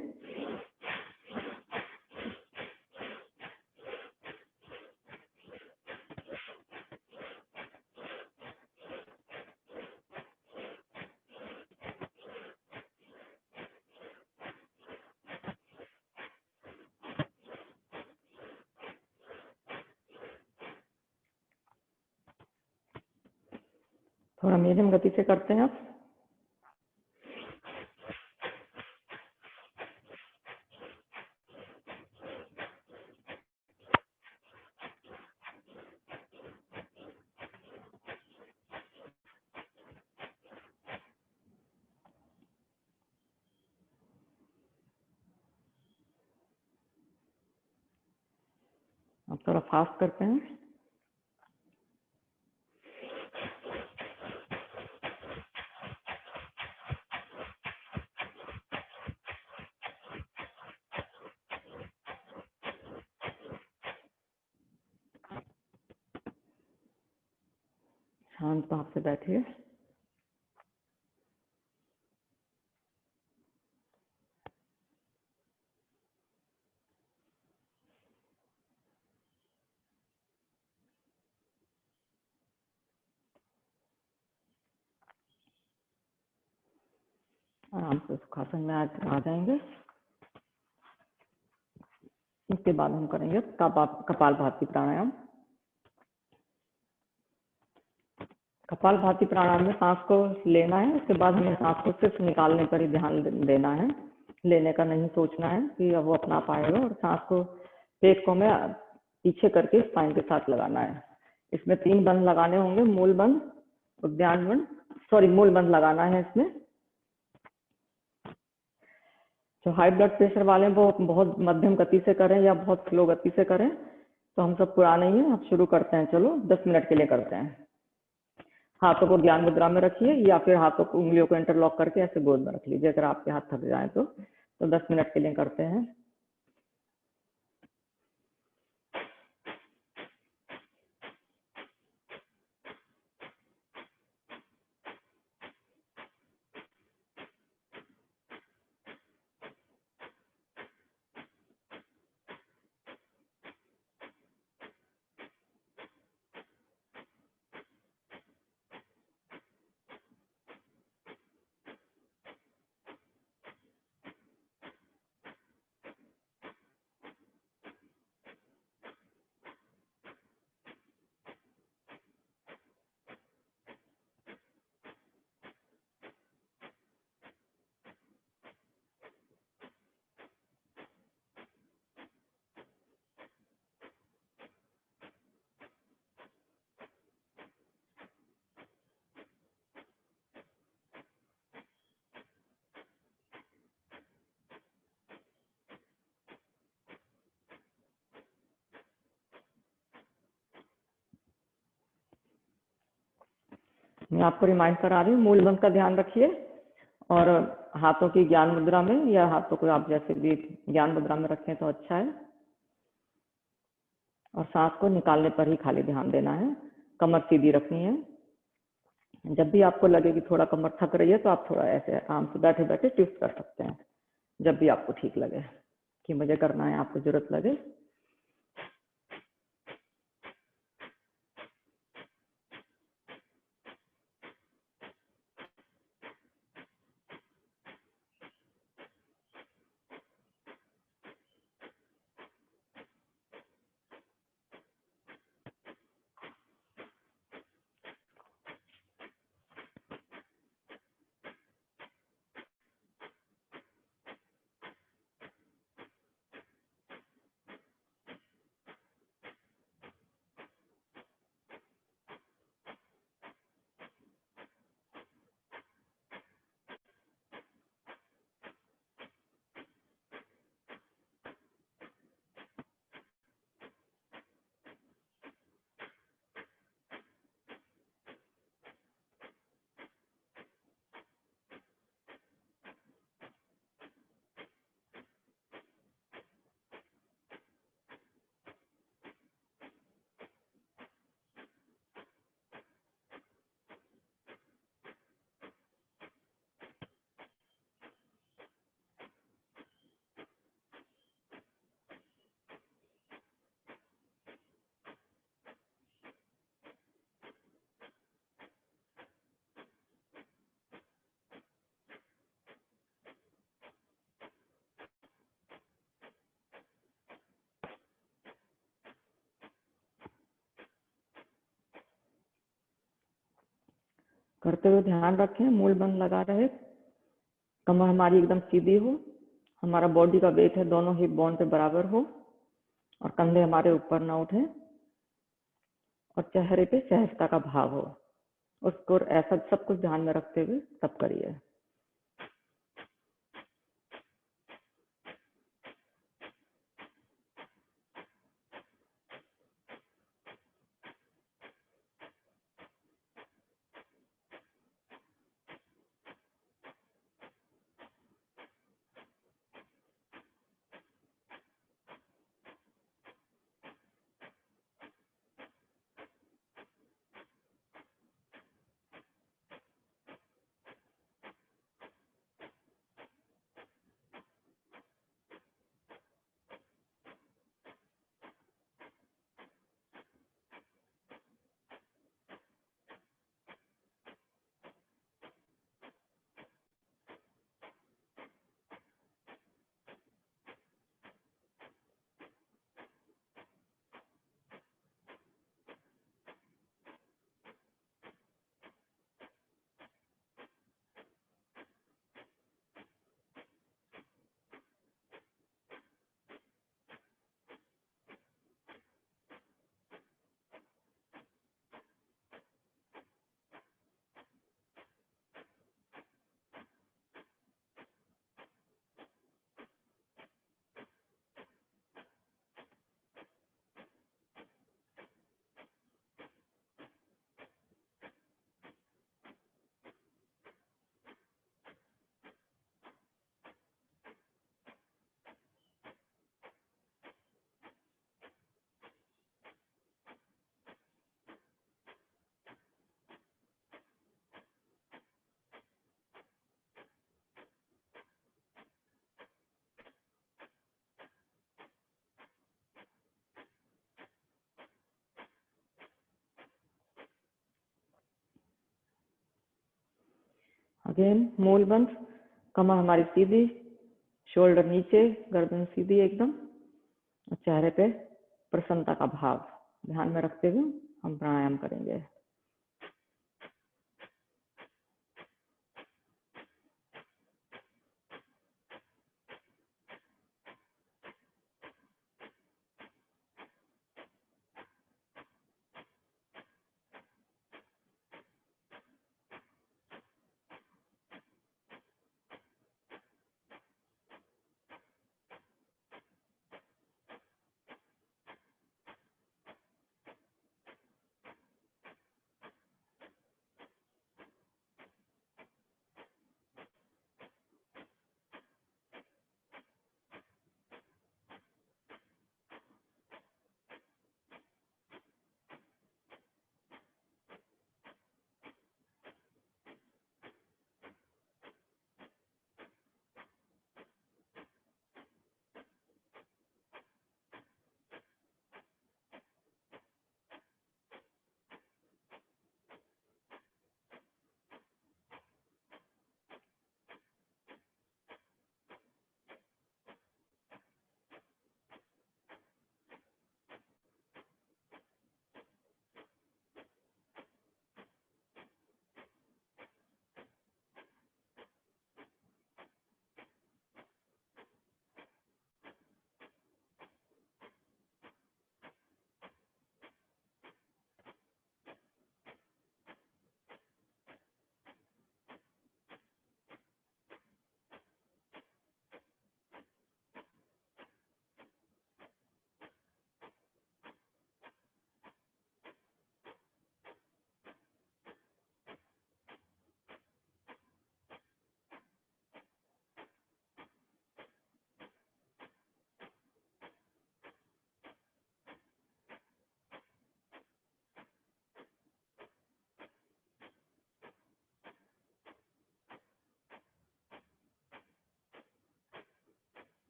थोड़ा मीडियम गति से करते हैं आप। अब थोड़ा फास्ट करते हैं। शांत भाव से बैठिए। आराम से सुखासन में आ जाएंगे। उसके बाद हम करेंगे कपालभाति प्राणायाम। कपालभाति प्राणायाम में सांस को लेना है, उसके बाद हमें सांस को सिर्फ निकालने पर ही ध्यान देना है। लेने का नहीं सोचना है कि अब वो अपना पाएगा। और सांस को पेट को में पीछे करके स्पाइन के साथ लगाना है। इसमें 3 बंद लगाने होंगे, मूल बंद, उद्यान बंद, मूल बंद लगाना है इसमें। जो हाई ब्लड प्रेशर वाले वो बहुत मध्यम गति से करें या बहुत स्लो गति से करें। तो हम सब पुराने ही हैं, अब शुरू करते हैं। चलो 10 मिनट के लिए करते हैं। हाथों को ज्ञान मुद्रा में रखिए या फिर हाथों को उंगलियों को इंटरलॉक करके ऐसे गोद में रख लीजिए। अगर आपके हाथ थक जाए तो 10 मिनट के लिए करते हैं। मैं आपको रिमाइंड करा रही हूँ, मूल मंत्र का ध्यान रखिए और हाथों की ज्ञान मुद्रा में या हाथों को आप जैसे भी ज्ञान मुद्रा में रखें तो अच्छा है। और सांस को निकालने पर ही खाली ध्यान देना है। कमर सीधी रखनी है। जब भी आपको लगे कि थोड़ा कमर थक रही है तो आप थोड़ा ऐसे आराम से बैठे बैठे ट्विस्ट कर सकते हैं, जब भी आपको ठीक लगे कि मुझे करना है, आपको जरूरत लगे। करते हुए ध्यान रखें, मूल बंद लगा रहे, कमर हमारी एकदम सीधी हो, हमारा बॉडी का वेट है दोनों हिप बोन पे बराबर हो और कंधे हमारे ऊपर ना उठे और चेहरे पे सहजता का भाव हो। उसको ऐसा सब कुछ ध्यान में रखते हुए तब करिए। अगेन मूल बंद, कमर हमारी सीधी, शोल्डर नीचे, गर्दन सीधी एकदम, और चेहरे पे प्रसन्नता का भाव ध्यान में रखते हुए हम प्राणायाम करेंगे।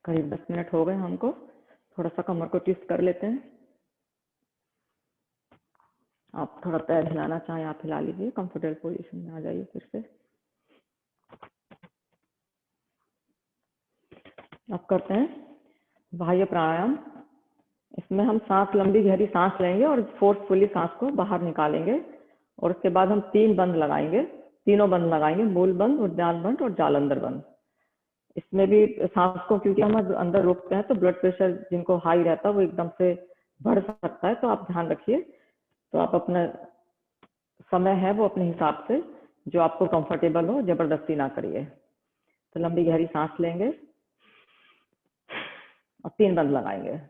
करीब 10 मिनट हो गए हमको, थोड़ा सा कमर को ट्विस्ट कर लेते हैं। आप थोड़ा पैर हिलाना चाहें आप हिला लीजिए, कंफर्टेबल पोजीशन में आ जाइए फिर से। अब करते हैं बाह्य प्राणायाम। इसमें हम सांस, लंबी गहरी सांस लेंगे और फोर्सफुली सांस को बाहर निकालेंगे, और उसके बाद हम 3 बंद लगाएंगे, तीनों बंद लगाएंगे, मूल बंद, उद्यान बंद और जालंधर बंद। इसमें भी सांस को क्योंकि हम अंदर रोकते हैं तो ब्लड प्रेशर जिनको हाई रहता है वो एकदम से बढ़ सकता है, तो आप ध्यान रखिए। तो आप अपना समय है वो अपने हिसाब से जो आपको कंफर्टेबल हो, जबरदस्ती ना करिए। तो लंबी गहरी सांस लेंगे और 3 बंद लगाएंगे।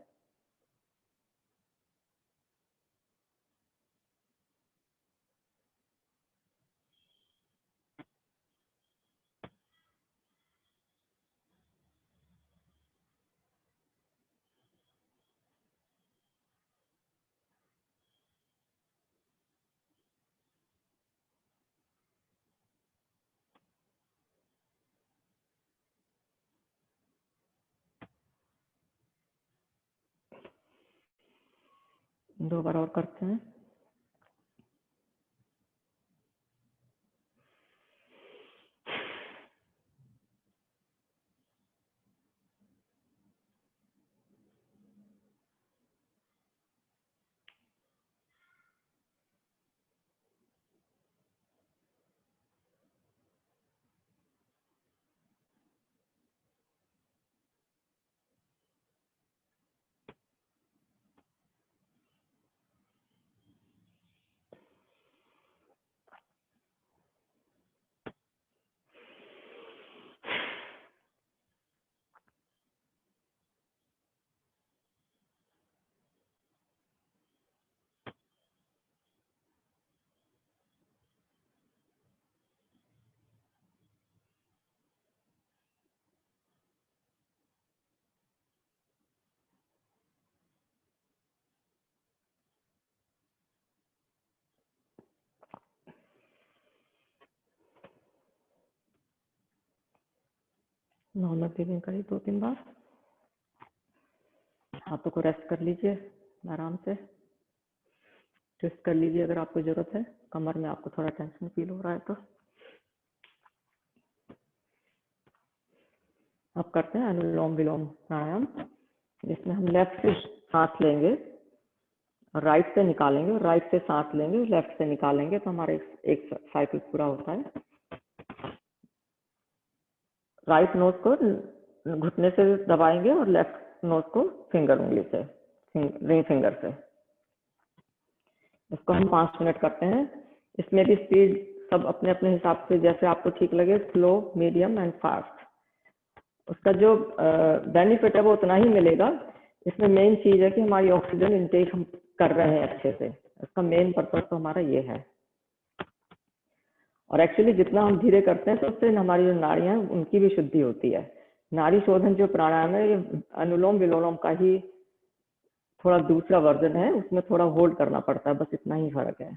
2 बार और करते हैं। नॉर्मल ब्रीदिंग करिए 2-3 बार। हाथों को रेस्ट कर लीजिए आराम से, ट्विस्ट कर लीजिए अगर आपको जरूरत है, कमर में आपको थोड़ा टेंशन फील हो रहा है तो। अब करते हैं अनुलोम विलोम प्राणायाम, जिसमें हम लेफ्ट से सांस लेंगे और राइट से निकालेंगे, और राइट से सांस लेंगे और लेफ्ट से निकालेंगे, तो हमारा एक साइकिल पूरा होता है। राइट नोज को घुटने से दबाएंगे और लेफ्ट नोज को फिंगर उंगली से, रिंग फिंगर से। इसको हम 5 मिनट करते हैं। इसमें भी स्पीड सब अपने अपने हिसाब से, जैसे आपको ठीक लगे, स्लो, मीडियम एंड फास्ट। उसका जो बेनिफिट है वो उतना ही मिलेगा। इसमें मेन चीज है कि हमारी ऑक्सीजन इनटेक हम कर रहे हैं अच्छे से, इसका मेन पर्पज तो हमारा ये है। और एक्चुअली जितना हम धीरे करते हैं तो उससे हमारी जो नाड़ियां हैं उनकी भी शुद्धि होती है। नाड़ी शोधन जो प्राणायाम है, ये अनुलोम विलोम का ही थोड़ा दूसरा वर्जन है, उसमें थोड़ा होल्ड करना पड़ता है, बस इतना ही फर्क है।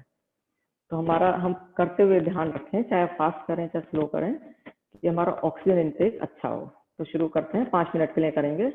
तो हमारा हम करते हुए ध्यान रखें, चाहे फास्ट करें चाहे स्लो करें, कि हमारा ऑक्सीजन इनटेक अच्छा हो। तो शुरू करते हैं, 5 मिनट के लिए करेंगे।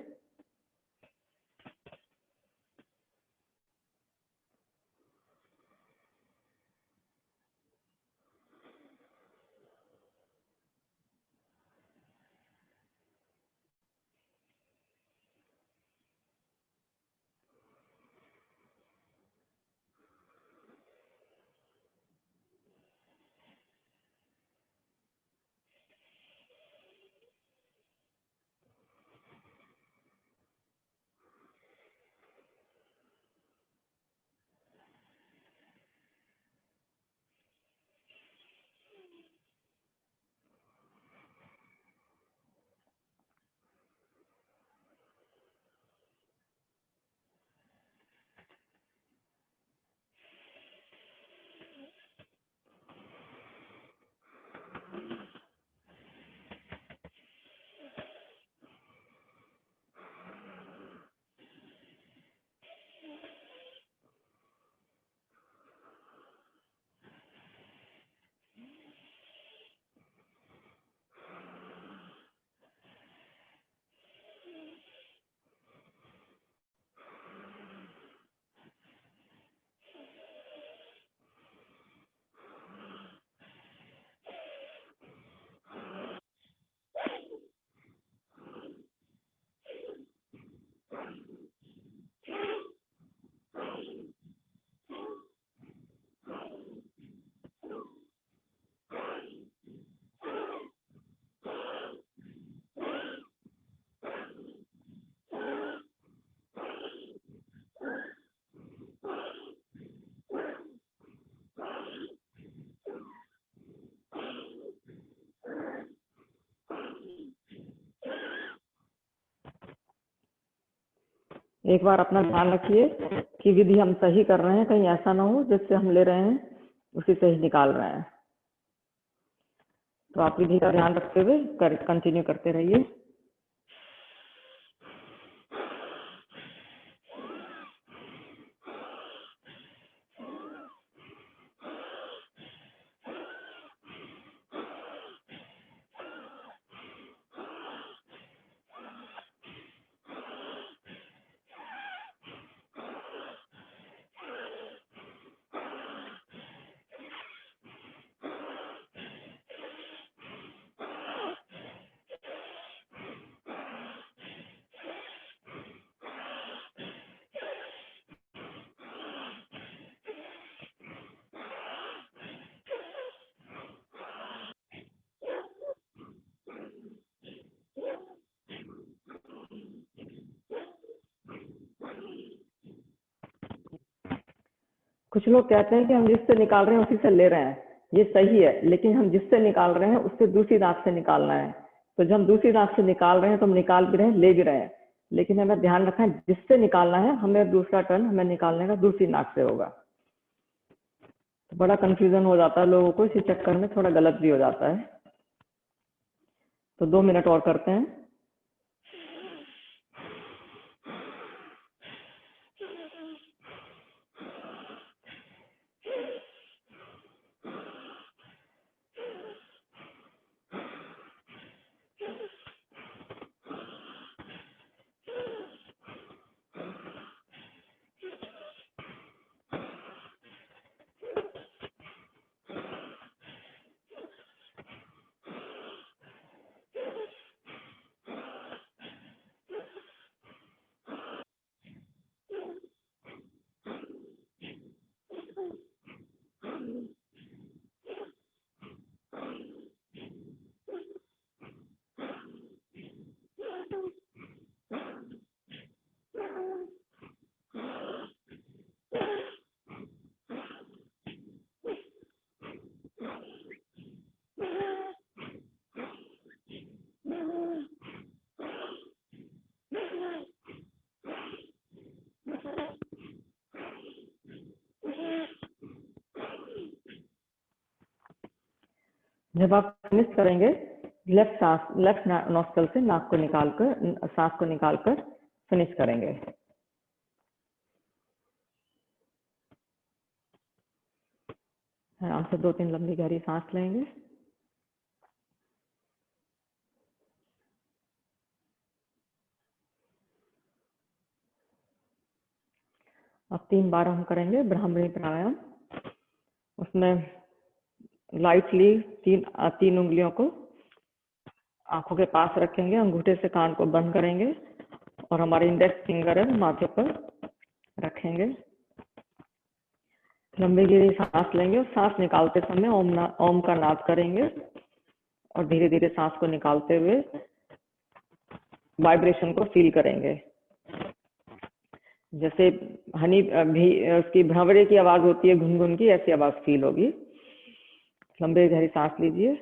एक बार अपना ध्यान रखिए कि विधि हम सही कर रहे हैं, कहीं ऐसा ना हो जिससे हम ले रहे हैं उसी से ही निकाल रहे हैं। तो आप विधि का ध्यान रखते हुए कंटिन्यू करते रहिए। कुछ लोग कहते हैं कि हम जिससे निकाल रहे हैं उसी से ले रहे हैं, ये सही है, लेकिन हम जिससे निकाल रहे हैं उससे दूसरी नाक से निकालना है। तो जब हम दूसरी नाक से निकाल रहे हैं तो हम निकाल भी रहे हैं, ले भी रहे हैं, लेकिन हमें ध्यान रखना है जिससे निकालना है हमें दूसरा टर्न हमें निकालने का दूसरी नाक से होगा। तो बड़ा कंफ्यूजन हो जाता है लोगों को, इसी चक्कर में थोड़ा गलत भी हो जाता है। तो 2 मिनट और करते हैं। जब आप फिनिश करेंगे, लेफ्ट नॉस्ट्रल से नाक को निकालकर, सांस को निकालकर फिनिश करेंगे। आराम से 2-3 लंबी गहरी सांस लेंगे। अब 3 बार हम करेंगे ब्राह्मणी प्राणायाम। उसमें लाइटली तीन उंगलियों को आंखों के पास रखेंगे, अंगूठे से कान को बंद करेंगे और हमारे इंडेक्स फिंगर है माथे पर रखेंगे। लंबी गहरी सांस लेंगे और सांस निकालते समय ओम का नाद करेंगे और धीरे धीरे सांस को निकालते हुए वाइब्रेशन को फील करेंगे। जैसे हनी भी उसकी भंवरे की आवाज होती है गुनगुन की, ऐसी आवाज फील होगी। लंबी गहरी सांस लीजिए।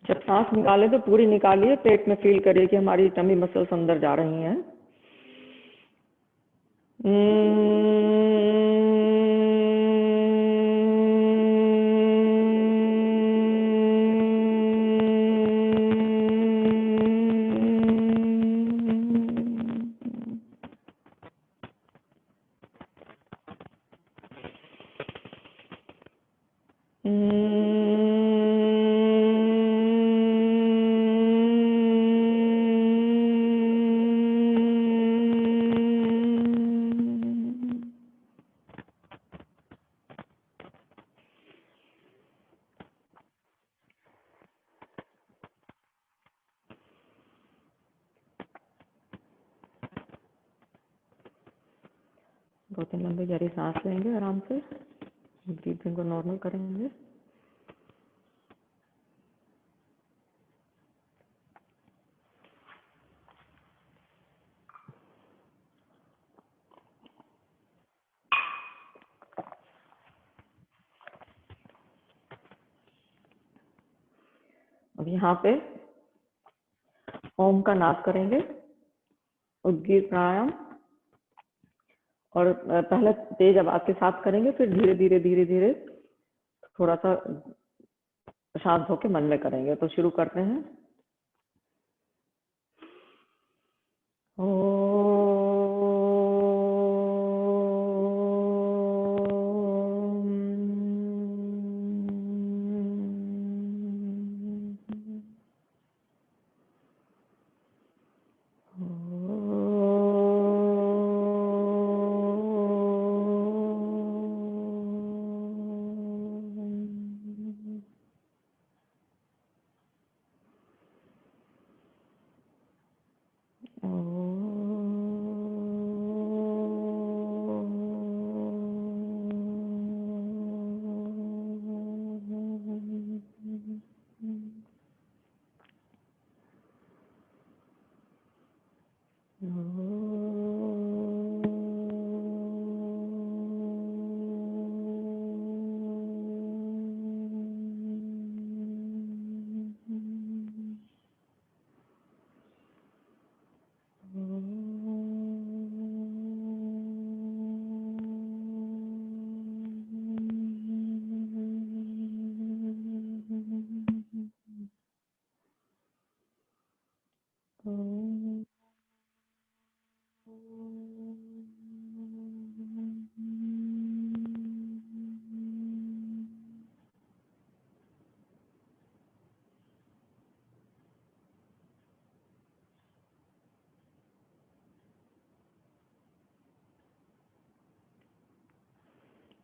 जब सांस निकाले तो पूरी निकालिए, पेट में फील करिए कि हमारी टमी मसल्स अंदर जा रही हैं। दो तीन लंबी गहरी सांस लेंगे, आराम से ब्रीथिंग को नॉर्मल करेंगे। अब यहाँ पे ओम का नाद करेंगे, उद्गीत प्राणायाम, और पहले तेज आवाज के साथ करेंगे, फिर धीरे धीरे धीरे धीरे थोड़ा सा शांत होकर मन में करेंगे। तो शुरू करते हैं।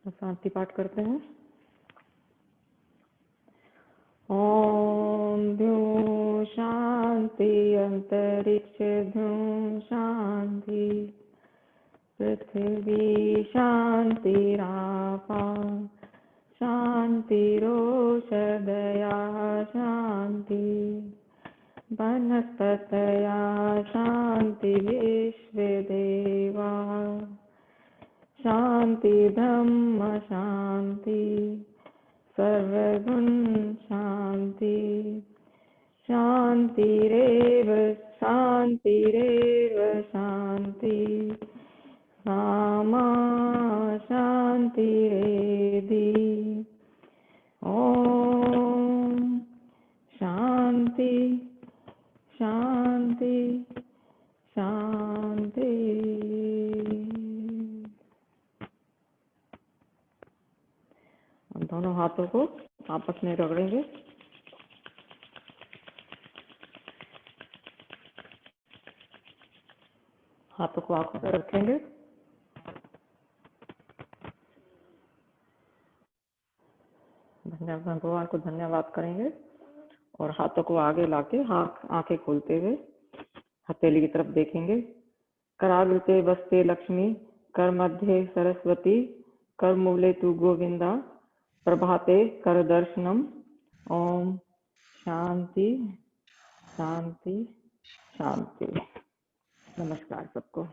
तो शांति पाठ करते हैं। ओम द्यौं शांति अंतरिक्ष द्यौं शांति पृथ्वी शांतिरापा शांतिरोषधया शांति वनस्पतया शांति विश्वे देवा शांति धम्म शांति सर्वगुण शांति शांतिरेव शांतिरेव शांति सामा शांतिरेधि। ओम शांति शांति शांति। दोनों हाथों को आपस में रगड़ेंगे। हाथों को आंखों पर रखेंगे। भगवान को धन्यवाद करेंगे और हाथों को आगे लाके आंखें खोलते हुए हथेली की तरफ देखेंगे। कराग्रते वस्ते लक्ष्मी, कर मध्य सरस्वती, कर मूले तु गोविंदा, प्रभाते कर दर्शनम। ओम शांति शांति शांति। नमस्कार सबको।